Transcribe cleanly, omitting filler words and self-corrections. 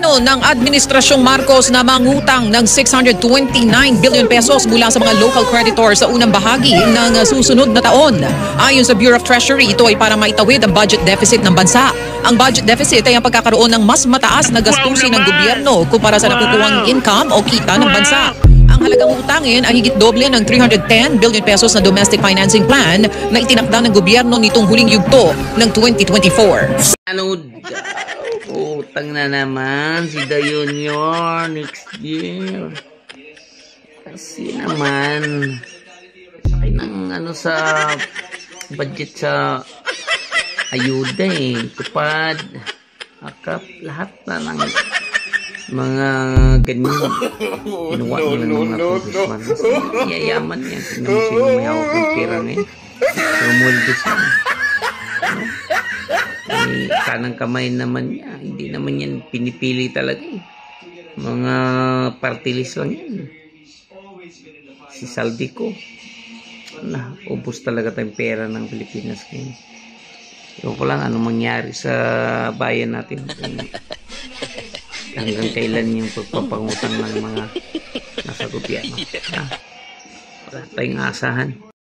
Plano ng Administrasyong Marcos na mangutang ng 629 billion pesos mula sa mga local creditors sa unang bahagi ng susunod na taon. Ayon sa Bureau of Treasury, ito ay para maitawid ang budget deficit ng bansa. Ang budget deficit ay ang pagkakaroon ng mas mataas na gastusin ng gobyerno kumpara sa nakukuhang income o kita ng bansa. Ang halagang utangin ay higit doble ng 310 billion pesos na domestic financing plan na itinakda ng gobyerno nitong huling yugto ng 2024. Ano utang na naman si The Junior next year. Kasi naman sakay ng sa budget sa ayuda tupad, akap, lahat na ng mga ganyan ginawa nila ng mga congressman. Yayaman yan, sino may hawak ng pera ngayon, sumuldos yan. May kanang kamay naman niya, hindi naman yan pinipili talaga mga party list lang yan. Si Saldico ubos talaga tayong pera ng Pilipinas ngayon. Ewan ko lang anong mangyari sa bayan natin, hanggang kailan yung pagpapangutang ng mga nasa gobyerno. Wala tayong asahan.